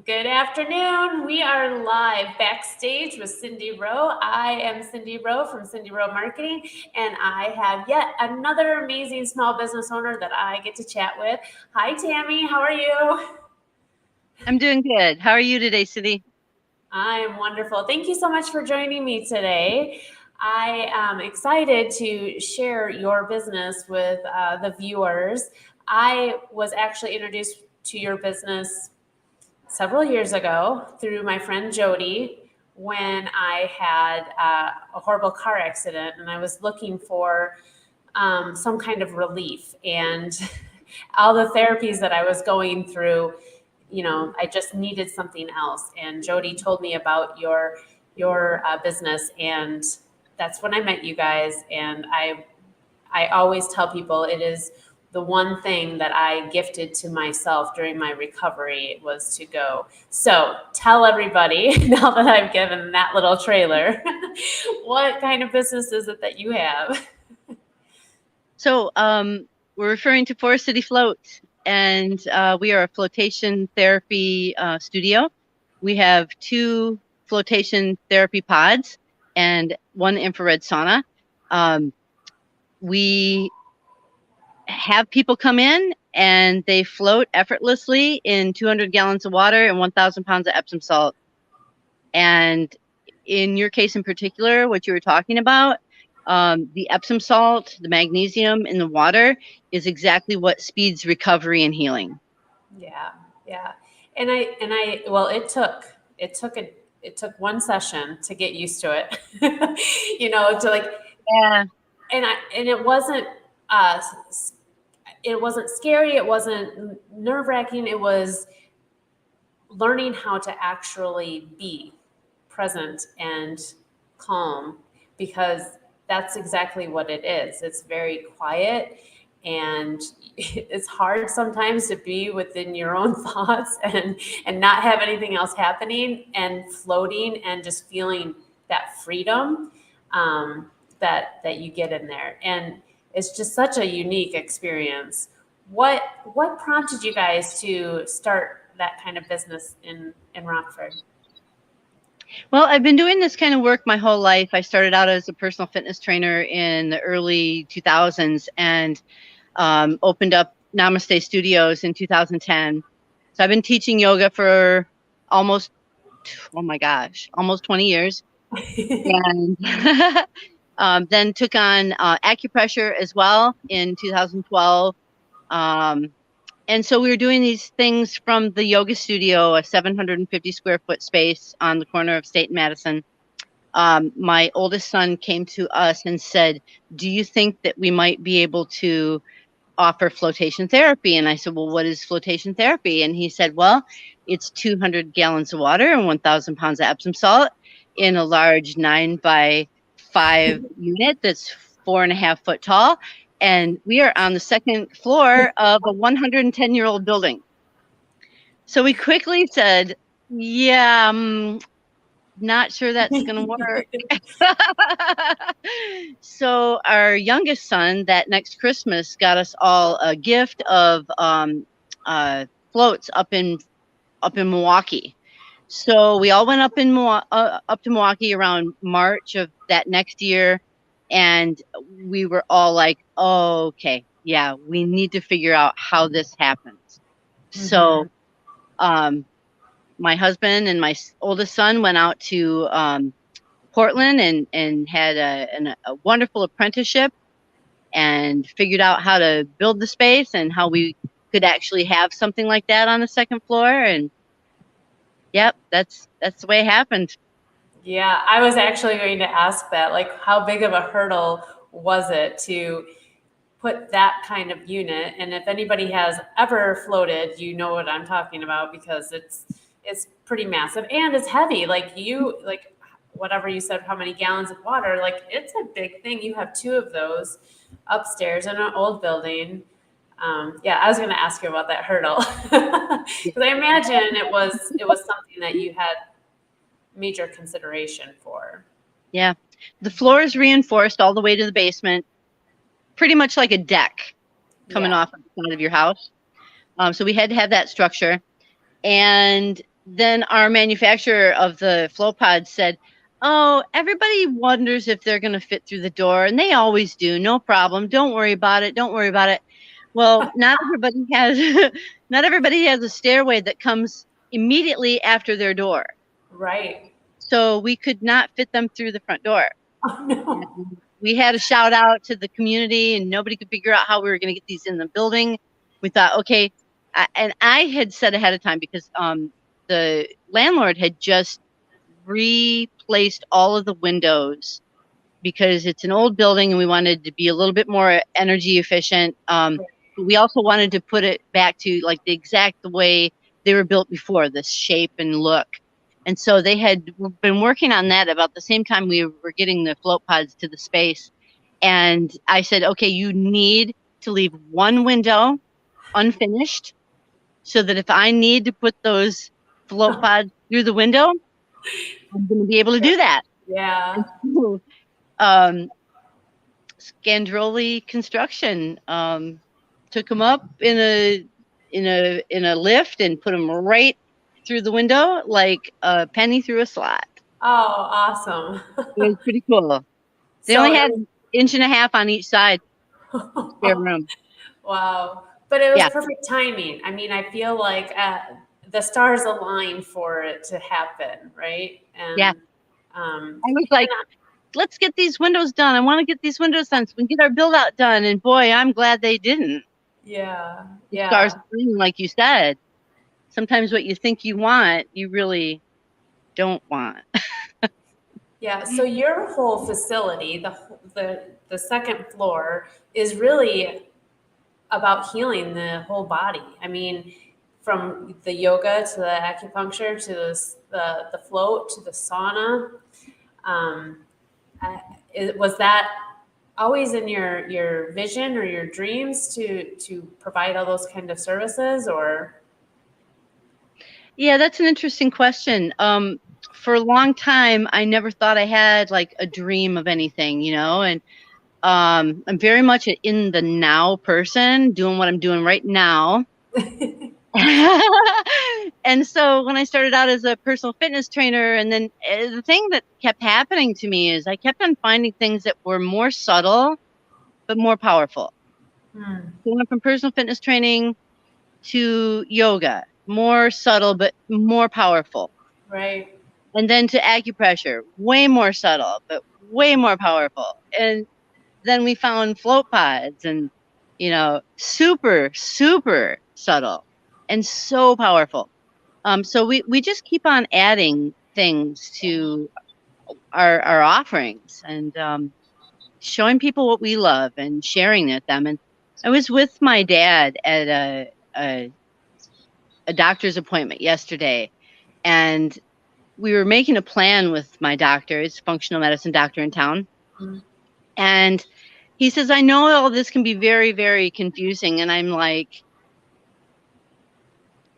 Good afternoon. We are live backstage with Cindy Rowe. I am Cindy Rowe from Cindy Rowe Marketing, and I have yet another amazing small business owner that I get to chat with. Hi, Tami. How are you? I'm doing good. How are you today, Cindy? I am wonderful. Thank you so much for joining me today. I am excited to share your business with the viewers. I was actually introduced to your business several years ago through my friend Jody when I had a horrible car accident and I was looking for some kind of relief. And all the therapies that I was going through, I just needed something else. And Jody told me about your business, and that's when I met you guys. And I always tell people it is the one thing that I gifted to myself during my recovery was to go. So tell everybody, now that I've given that little trailer, what kind of business is it that you have? So, we're referring to Forest City Float, and we are a flotation therapy studio. We have 2 flotation therapy pods and 1 infrared sauna. We have people come in and they float effortlessly in 200 gallons of water and 1,000 pounds of Epsom salt. And in your case in particular, what you were talking about, the Epsom salt, the magnesium in the water is exactly what speeds recovery and healing. Yeah, yeah. Well, it took one session to get used to it. To like, Yeah. and uh it wasn't scary, it wasn't nerve-wracking, it was learning how to actually be present and calm, because that's exactly what it is. It's very quiet, and it's hard sometimes to be within your own thoughts and not have anything else happening and floating and just feeling that freedom, that you get in there. And it's just such a unique experience. What prompted you guys to start that kind of business in Rockford? Well, I've been doing this kind of work my whole life. I started out as a personal fitness trainer in the early 2000s and opened up Namaste Studios in 2010. So I've been teaching yoga for almost, oh my gosh, almost 20 years. And then took on acupressure as well in 2012. And so we were doing these things from the yoga studio, a 750 square foot space on the corner of State and Madison. My oldest son came to us and said, "Do you think that we might be able to offer flotation therapy?" And I said, "Well, what is flotation therapy?" And he said, "Well, it's 200 gallons of water and 1,000 pounds of Epsom salt in a large 9 by 5 unit that's 4.5 foot tall. And we are on the second floor of a 110-year-old building." So we quickly said, "Yeah, not sure that's going to work." So our youngest son that next Christmas got us all a gift of floats up in Milwaukee. So we all went up to Milwaukee around March of that next year, and we were all like, "Oh, okay, yeah, we need to figure out how this happens." So my husband and my oldest son went out to Portland and had a wonderful apprenticeship and figured out how to build the space and how we could actually have something like that on the second floor. And yep, that's the way it happened. Yeah, I was actually going to ask that. Like, how big of a hurdle was it to put that kind of unit? And if anybody has ever floated, you know what I'm talking about, because it's pretty massive and it's heavy. Like whatever you said, how many gallons of water? Like, it's a big thing. You have 2 of those upstairs in an old building. Yeah, I was going to ask you about that hurdle because I imagine it was something that you had major consideration for. Yeah, the floor is reinforced all the way to the basement, pretty much like a deck coming Yeah. off of the side of your house. So we had to have that structure. And then our manufacturer of the flow pods said, "Oh, everybody wonders if they're going to fit through the door, and they always do. No problem. Don't worry about it. Don't worry about it." Well, not everybody has not everybody has a stairway that comes immediately after their door. Right. So we could not fit them through the front door. Oh no. And we had a shout out to the community, and nobody could figure out how we were going to get these in the building. We thought, okay, and I had said ahead of time because the landlord had just replaced all of the windows because it's an old building and we wanted to be a little bit more energy efficient. But we also wanted to put it back to like the exact way they were built before, the shape and look. And so they had been working on that about the same time we were getting the float pods to the space. And I said, okay, you need to leave one window unfinished so that if I need to put those float pods through the window, I'm going to be able to do that. Yeah. So, um, Scandroli Construction took them up in a lift and put them right through the window like a penny through a slot. Oh, awesome. It was pretty cool. They So only it had an inch and a half on each side spare room. wow. But it was Yeah, perfect timing. I mean, I feel like the stars aligned for it to happen, right? yeah. And I was like, let's get these windows done. I want to get these windows done so we can get our build out done. And boy, I'm glad they didn't. yeah, The stars yeah, align, like you said. Sometimes what you think you want, you really don't want. yeah. So your whole facility, the second floor, is really about healing the whole body. I mean, from the yoga to the acupuncture to the float to the sauna. Um, was that always in your vision or your dreams to provide all those kind of services, or? Yeah, that's an interesting question. For a long time, I never thought I had like a dream of anything, and I'm very much an in the now person, doing what I'm doing right now. And so when I started out as a personal fitness trainer, and then the thing that kept happening to me is I kept on finding things that were more subtle but more powerful. Hmm, So I went from personal fitness training to yoga, more subtle but more powerful. right. And then to acupressure, way more subtle, but way more powerful. And then we found float pods and, super, super subtle and so powerful. So we just keep on adding things to our offerings and showing people what we love and sharing it with them. And I was with my dad at a doctor's appointment yesterday, and we were making a plan with my doctor. It's a functional medicine doctor in town. Hmm. And he says, I know all this can be very, very confusing. And I'm like,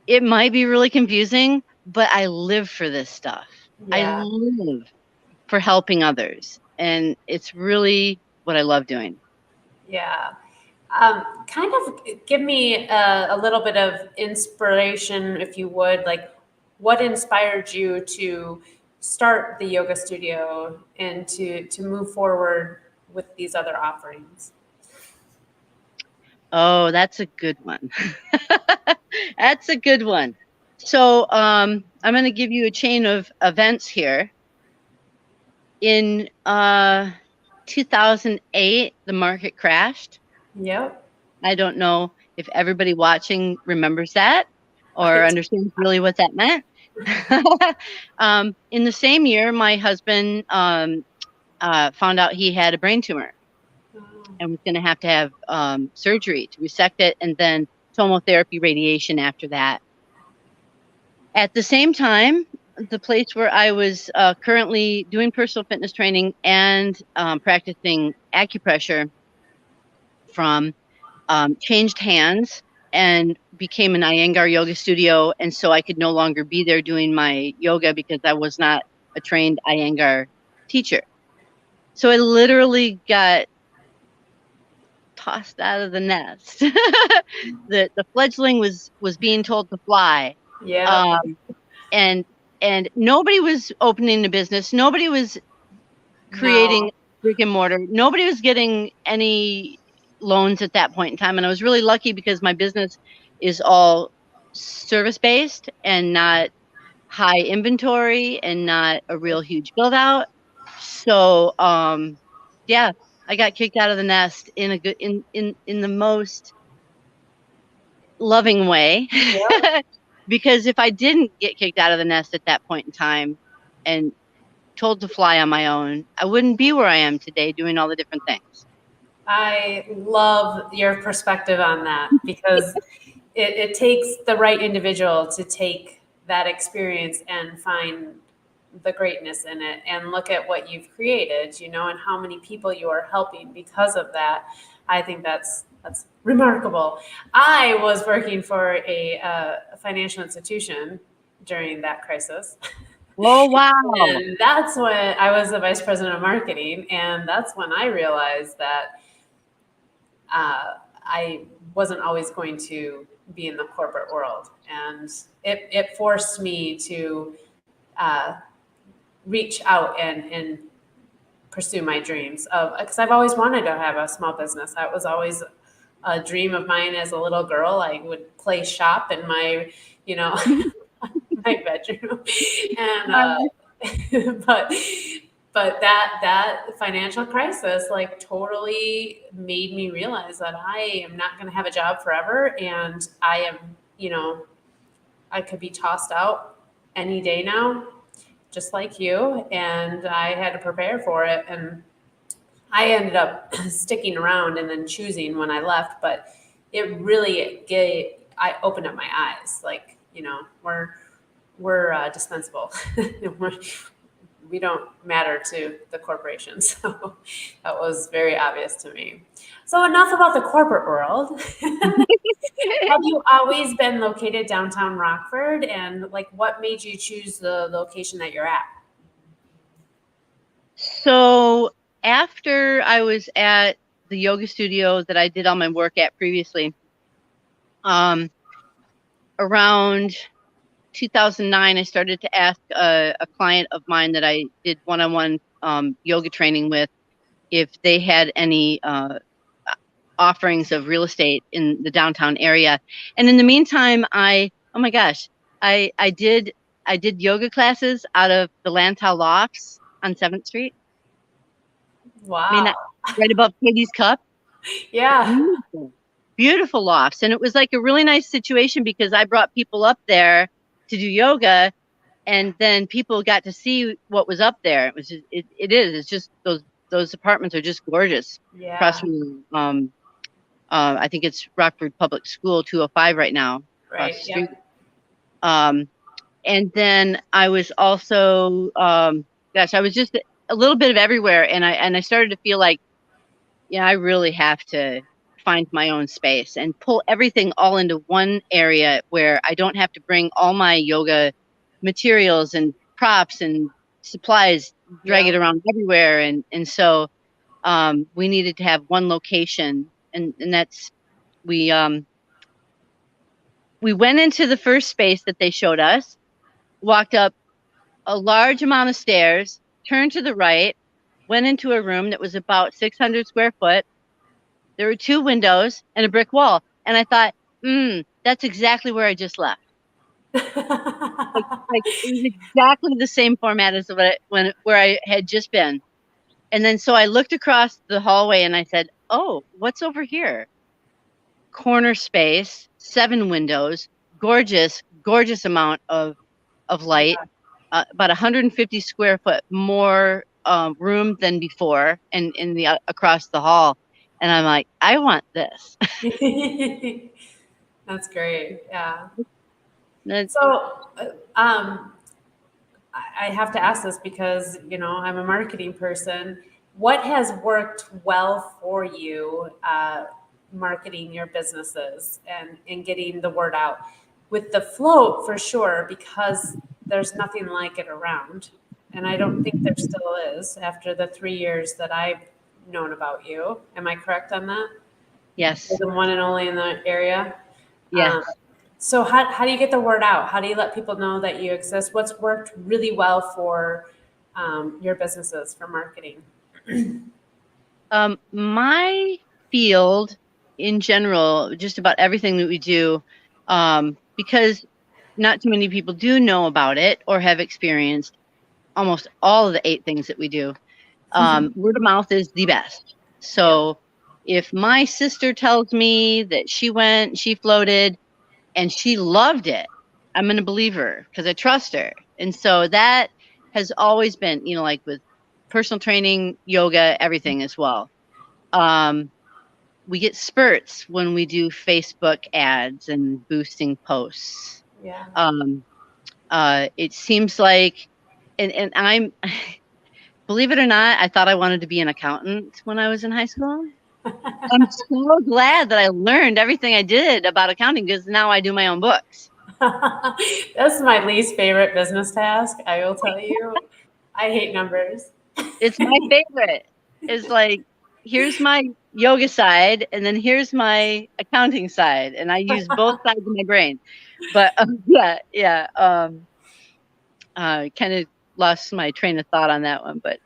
it might be really confusing, but I live for this stuff. I Yeah, live for helping others. And it's really what I love doing. yeah. Kind of give me a little bit of inspiration, if you would. Like, what inspired you to start the yoga studio and to move forward with these other offerings? Oh, that's a good one. That's a good one. So I'm going to give you a chain of events here. In 2008, the market crashed. Yep. I don't know if everybody watching remembers that or I understands really what that meant. In the same year, my husband found out he had a brain tumor and was going to have surgery to resect it and then chemotherapy radiation after that. At the same time, the place where I was currently doing personal fitness training and practicing acupressure from changed hands and became an Iyengar yoga studio. And so I could no longer be there doing my yoga because I was not a trained Iyengar teacher. So I literally got tossed out of the nest. The fledgling was being told to fly. Yep. Um, and nobody was opening a business. Nobody was creating No. brick and mortar. Nobody was getting any loans at that point in time. And I was really lucky because my business is all service based and not high inventory and not a real huge build out. So yeah, I got kicked out of the nest in a good in the most loving way. Yeah. Because if I didn't get kicked out of the nest at that point in time and told to fly on my own, I wouldn't be where I am today doing all the different things. I love your perspective on that because it takes the right individual to take that experience and find the greatness in it and look at what you've created, and how many people you are helping because of that. I think that's remarkable. I was working for a financial institution during that crisis. Oh, wow. And that's when I was the vice president of marketing. And that's when I realized that I wasn't always going to be in the corporate world. And it forced me to uh, reach out and pursue my dreams of, because I've always wanted to have a small business. That was always a dream of mine as a little girl. I would play shop in my, you know, my bedroom, and but that financial crisis like totally made me realize that I am not going to have a job forever, and I am, I could be tossed out any day now, just like you, and I had to prepare for it. And I ended up sticking around and then choosing when I left, but it really I opened up my eyes. Like, we're dispensable. We don't matter to the corporation. So that was very obvious to me. So enough about the corporate world. Have you always been located downtown Rockford? And like, what made you choose the location that you're at? So after I was at the yoga studio that I did all my work at previously, around 2009, I started to ask a client of mine that I did one-on-one yoga training with if they had any offerings of real estate in the downtown area. And in the meantime, oh my gosh, I did yoga classes out of the Lantau Lofts on 7th Street. I mean, Wow. that right above Katie's Cup. Yeah. Beautiful, beautiful lofts. And it was like a really nice situation because I brought people up there to do yoga, and then people got to see what was up there. It was just, it's just those apartments are just gorgeous. Across Yeah. from I think it's Rockford Public School 205 right now, across Right. the street. Yep. And then I was also gosh, I was just a little bit of everywhere, and I started to feel like, yeah, I really have to find my own space and pull everything all into one area where I don't have to bring all my yoga materials and props and supplies, drag it Yep. around everywhere. And so we needed to have one location, and that's we went into the first space that they showed us, walked up a large amount of stairs, turned to the right, went into a room that was about 600 square foot. There were two windows and a brick wall. And I thought, that's exactly where I just left. Like it was exactly the same format as where I had just been. And then so I looked across the hallway and I said, "Oh, what's over here?" Corner space, 7 windows, gorgeous, gorgeous amount of light, about 150 square foot more room than before, and in the across the hall. And I'm like, I want this. That's great. Yeah. That- So, I have to ask this because, I'm a marketing person. What has worked well for you, marketing your businesses and getting the word out? With the float, for sure, because there's nothing like it around. And I don't think there still is after the 3 years that I've known about you. Am I correct on that? You're yes, the one and only in the area. Um, yes. So how do you get the word out? How do you let people know that you exist? What's worked really well for your businesses for marketing? My field in general, just about everything that we do, because not too many people do know about it or have experienced almost all of the 8 things that we do. Word of mouth is the best. Yep. So if my sister tells me that she floated and she loved it, I'm going to believe her because I trust her. And so that has always been, like with personal training, yoga, everything as well. Um, we get spurts when we do Facebook ads and boosting posts. Yeah. Um, it seems like, and I'm, believe it or not, I thought I wanted to be an accountant when I was in high school. I'm so glad that I learned everything I did about accounting because now I do my own books. That's my least favorite business task. I will tell you. I hate numbers. It's my favorite. It's like, here's my yoga side, and then here's my accounting side, and I use both sides of my brain. But yeah. Kind of lost my train of thought on that one, but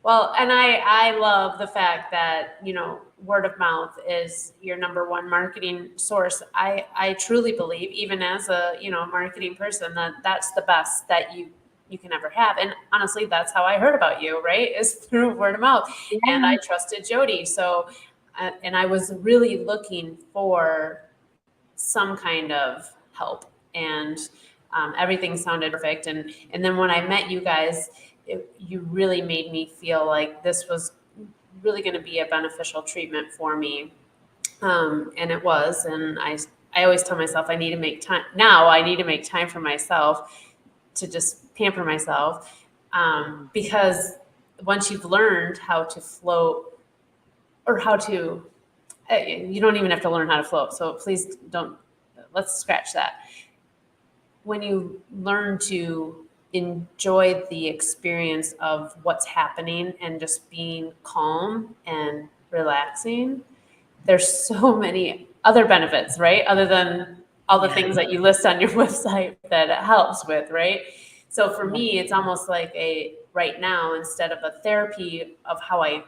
Well, and I love the fact that, word of mouth is your number one marketing source. I truly believe, even as a, marketing person, that that's the best that you can ever have. And honestly, that's how I heard about you, right? Is through word of mouth. And yeah, I trusted Jody. So, and I was really looking for some kind of help. And everything sounded perfect. And then when I met you guys, you really made me feel like this was really going to be a beneficial treatment for me. And it was. And I always tell myself I need to make time. Now I need to make time for myself to just pamper myself, because once you've learned how to float, or how to, you don't even have to learn how to float. So please don't, let's scratch that. When you learn to enjoy the experience of what's happening and just being calm and relaxing, there's so many other benefits, right? Other than all the yeah, things that you list on your website that it helps with, right? So for yeah. me, it's almost like a right now, instead of a therapy of how I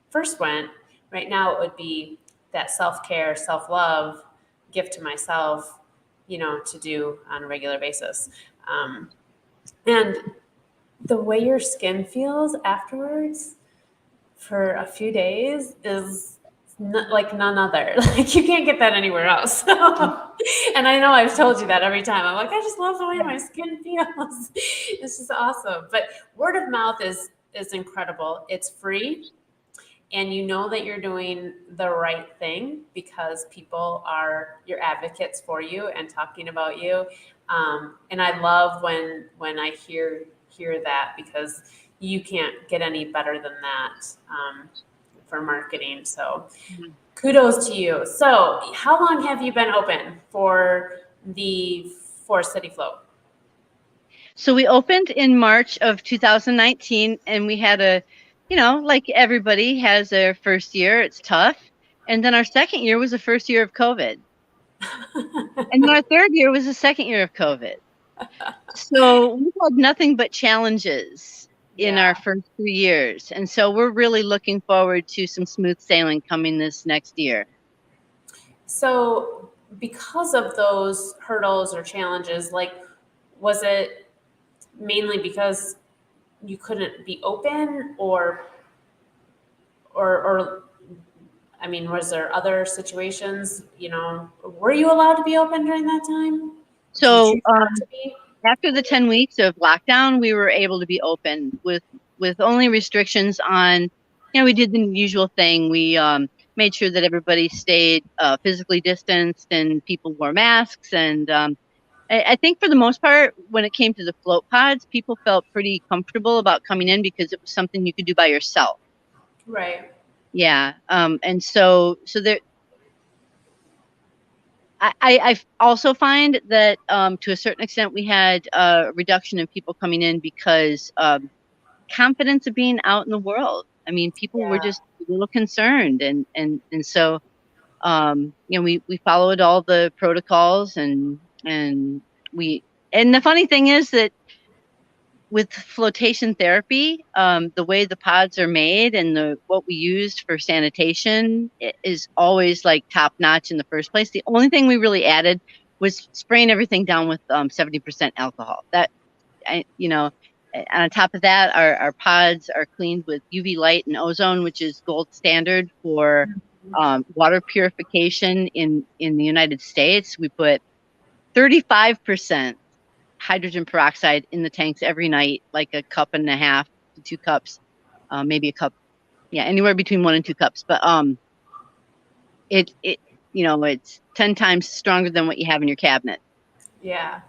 first went, right now it would be that self care, self love gift to myself, to do on a regular basis. And the way your skin feels afterwards for a few days is like none other. Like you can't get that anywhere else. And I know I've told you that every time. I'm like, I just love the way my skin feels. It's just awesome. But word of mouth is incredible. It's free, and you know that you're doing the right thing because people are your advocates for you and talking about you. And I love when I hear that, because you can't get any better than that, for marketing. So Mhm. kudos to you. So how long have you been open for the Forest City Float? So we opened in March of 2019, and we had like everybody has their first year, it's tough. And then our second year was the first year of COVID. And then our third year was the second year of COVID. So we had nothing but challenges in Yeah. our first 2 years. And so we're really looking forward to some smooth sailing coming this next year. So because of those hurdles or challenges, like, was it mainly because you couldn't be open, or I mean, was there other situations, were you allowed to be open during that time? Did you So choose not to be? after the 10 weeks of lockdown, we were able to be open with only restrictions on, we did the usual thing. We made sure that everybody stayed physically distanced and people wore masks. And I think for the most part, when it came to the float pods, people felt pretty comfortable about coming in because it was something you could do by yourself. Right. Yeah. And so there, I also find that to a certain extent we had a reduction in people coming in because confidence of being out in the world. I mean, people were Yeah. just a little concerned, and so We followed all the protocols, and the funny thing is that with flotation therapy, the way the pods are made and what we used for sanitation is always like top notch in the first place. The only thing we really added was spraying everything down with 70% alcohol. On top of that, our pods are cleaned with UV light and ozone, which is gold standard for water purification in the United States. We put 35% hydrogen peroxide in the tanks every night, like a cup and a half to 2 cups, maybe a cup. Yeah, anywhere between 1 and 2 cups. But it's 10 times stronger than what you have in your cabinet. Yeah.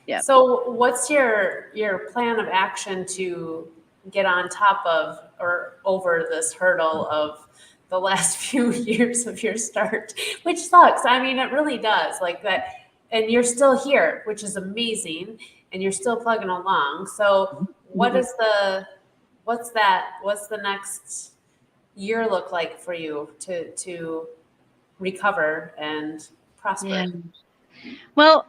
Yeah. So what's your plan of action to get on top of or over this hurdle of the last few years of your start, which sucks. I mean, it really does, like that. And you're still here, which is amazing, and you're still plugging along. So what's the next year look like for you to recover and prosper? Yeah. Well,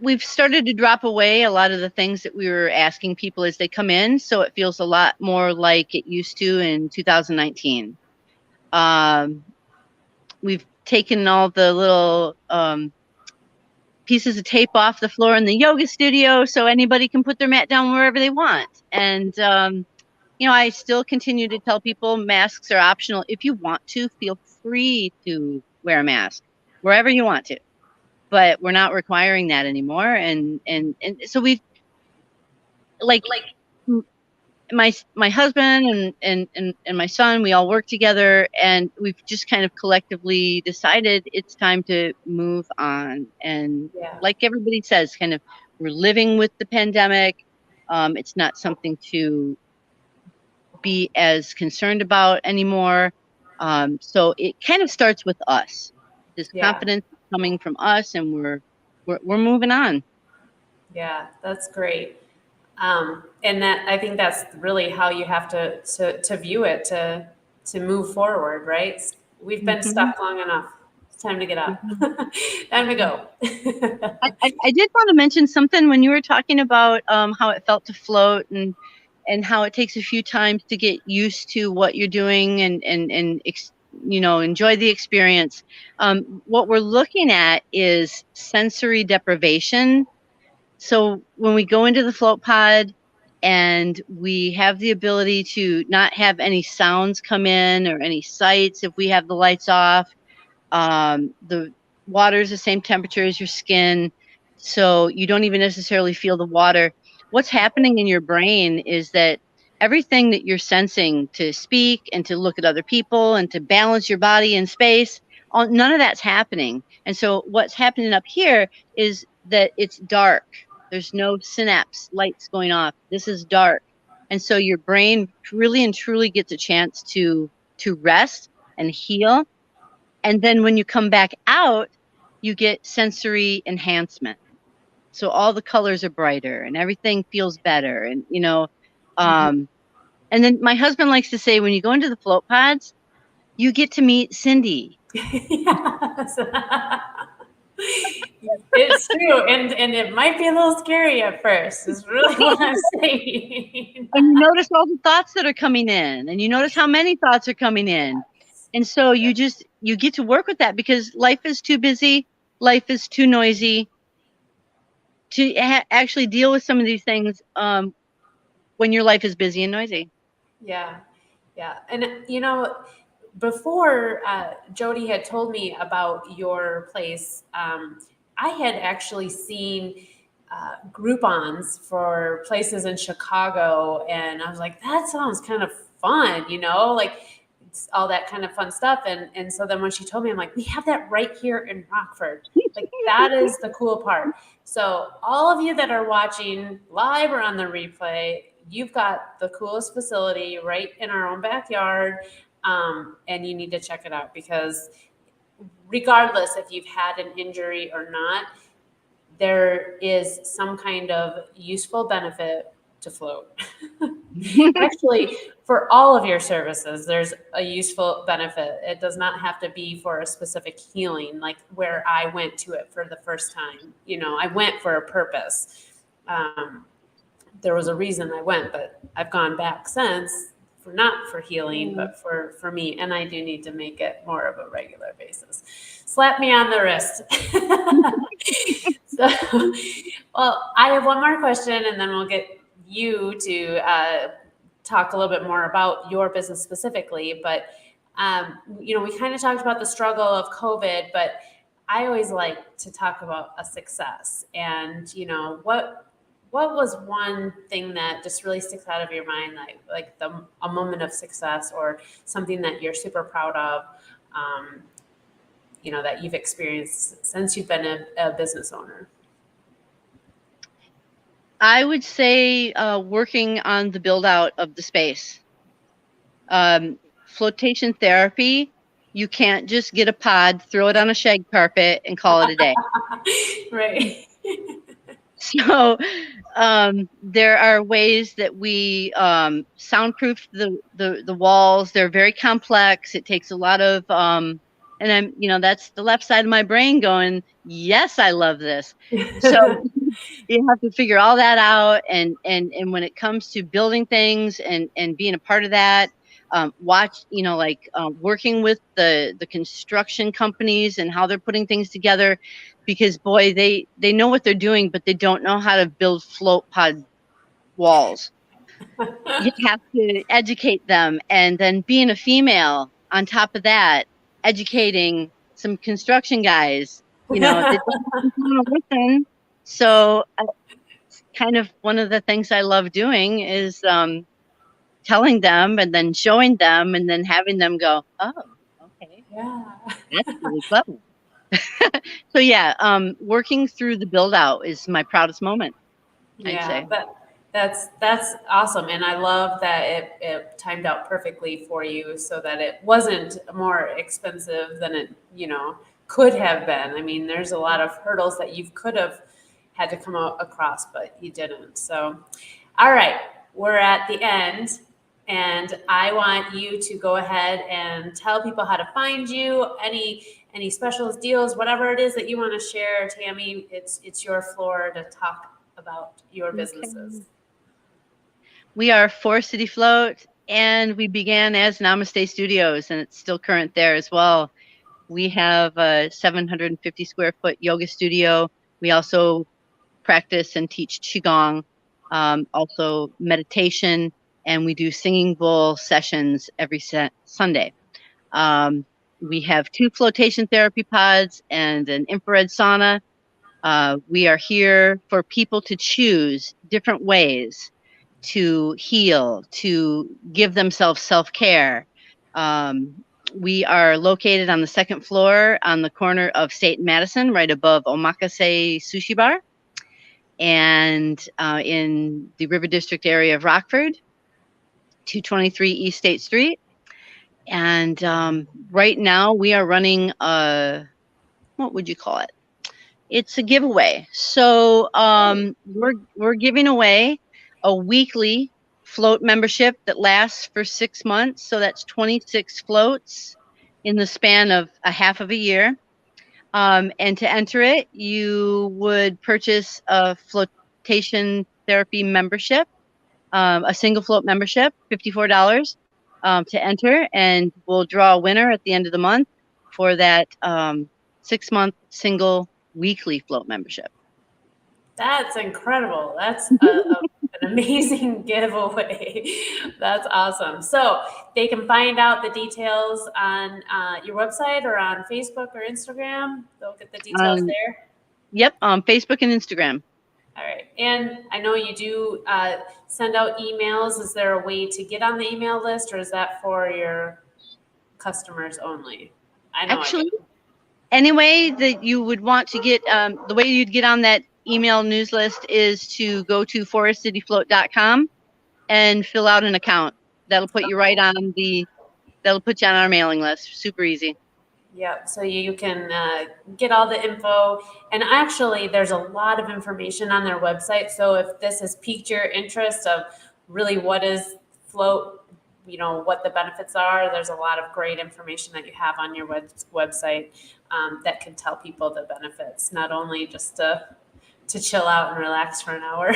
we've started to drop away a lot of the things that we were asking people as they come in, so it feels a lot more like it used to in 2019. We've taken all the little pieces of tape off the floor in the yoga studio so anybody can put their mat down wherever they want. And I still continue to tell people masks are optional. If you want to, feel free to wear a mask wherever you want to. But we're not requiring that anymore. And so we've my husband and my son, we all work together, and we've just kind of collectively decided it's time to move on. And like everybody says, kind of we're living with the pandemic. It's not something to be as concerned about anymore. So it kind of starts with us. This confidence coming from us, and we're moving on. Yeah, that's great. And that, I think that's really how you have to view it, to move forward, right? We've been stuck long enough. It's time to get up. Time to go. I did want to mention something when you were talking about how it felt to float, and how it takes a few times to get used to what you're doing and enjoy the experience. What we're looking at is sensory deprivation. So when we go into the float pod and we have the ability to not have any sounds come in or any sights if we have the lights off, the water is the same temperature as your skin, so you don't even necessarily feel the water. What's happening in your brain is that everything that you're sensing to speak and to look at other people and to balance your body in space, none of that's happening. And so what's happening up here is that it's dark. There's no synapse lights going off. This is dark. And so your brain really and truly gets a chance to rest and heal. And then when you come back out, you get sensory enhancement. So all the colors are brighter and everything feels better. And, and then my husband likes to say, when you go into the float pods, you get to meet Cindy. Yes. It's true. And it might be a little scary at first, is really what I'm saying. And you notice all the thoughts that are coming in, and you notice how many thoughts are coming in. And so you get to work with that, because life is too busy. Life is too noisy to actually deal with some of these things when your life is busy and noisy. Yeah. And, before Jody had told me about your place, I had actually seen Groupons for places in Chicago, and I was like, that sounds kind of fun, like all that kind of fun stuff. And so then when she told me, I'm like, we have that right here in Rockford. Like, that is the cool part. So all of you that are watching live or on the replay, you've got the coolest facility right in our own backyard. And you need to check it out, because regardless if you've had an injury or not, there is some kind of useful benefit to float. Actually, for all of your services, there's a useful benefit. It does not have to be for a specific healing, like where I went to it for the first time. I went for a purpose. There was a reason I went, but I've gone back since, for not for healing, but for me. And I do need to make it more of a regular basis. Slap me on the wrist. So, well, I have one more question, and then we'll get you to talk a little bit more about your business specifically. But we kind of talked about the struggle of COVID, but I always like to talk about a success. And what was one thing that just really sticks out of your mind, like a moment of success or something that you're super proud of, that you've experienced since you've been a business owner? I would say working on the build out of the space. Flotation therapy, you can't just get a pod, throw it on a shag carpet, and call it a day. Right. So there are ways that we soundproof the walls. They're very complex. It takes a lot of and that's the left side of my brain going, yes, I love this. So you have to figure all that out, and when it comes to building things and being a part of that, working with the construction companies and how they're putting things together, because boy, they know what they're doing, but they don't know how to build float pod walls. You have to educate them, and then being a female on top of that, educating some construction guys, they don't want to listen. So kind of one of the things I love doing is telling them and then showing them and then having them go, oh, okay, Yeah, that's really clever. So yeah, working through the build out is my proudest moment, I'd say. That's awesome, and I love that it timed out perfectly for you, so that it wasn't more expensive than it could have been. I mean, there's a lot of hurdles that you could have had to come across, but you didn't. So, all right, we're at the end, and I want you to go ahead and tell people how to find you. Any specials, deals, whatever it is that you want to share, Tami. It's your floor to talk about your businesses. Okay. We are Forest City Float, and we began as Namaste Studios, and it's still current there as well. We have a 750 square foot yoga studio. We also practice and teach Qigong, also meditation, and we do singing bowl sessions every Sunday. We have 2 flotation therapy pods and an infrared sauna. We are here for people to choose different ways to heal, to give themselves self-care. We are located on the 2nd floor on the corner of State and Madison, right above Omakase Sushi Bar, and in the River District area of Rockford, 223 East State Street. And right now we are running what would you call it? It's a giveaway. So we're giving away a weekly float membership that lasts for 6 months. So that's 26 floats in the span of a half of a year. And to enter it, you would purchase a flotation therapy membership, a single float membership, $54 to enter, and we'll draw a winner at the end of the month for that 6-month single weekly float membership. That's incredible. That's an amazing giveaway. That's awesome. So they can find out the details on your website or on Facebook or Instagram. They'll get the details there. Yep, on Facebook and Instagram. All right. And I know you do send out emails. Is there a way to get on the email list, or is that for your customers only? I know. Actually, any way that you would want to get, the way you'd get on that email news list is to go to forestcityfloat.com and fill out an account. That'll put you right on that'll put you on our mailing list. Super easy. Yeah, so you can get all the info. And actually, there's a lot of information on their website. So if this has piqued your interest of really what is float, what the benefits are, there's a lot of great information that you have on your website that can tell people the benefits, not only just to chill out and relax for an hour.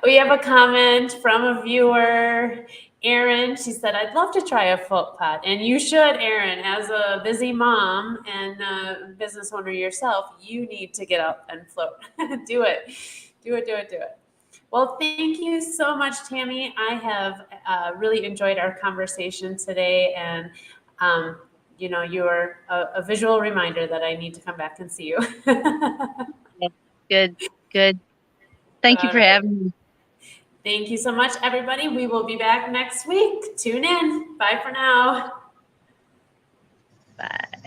We have a comment from a viewer, Erin. She said, I'd love to try a float pot. And you should, Erin. As a busy mom and a business owner yourself, you need to get up and float. Do it. Do it, do it, do it. Well, thank you so much, Tami. I have really enjoyed our conversation today. And, you're a visual reminder that I need to come back and see you. Good, good. Thank you All for right. having me. Thank you so much, everybody. We will be back next week. Tune in. Bye for now. Bye.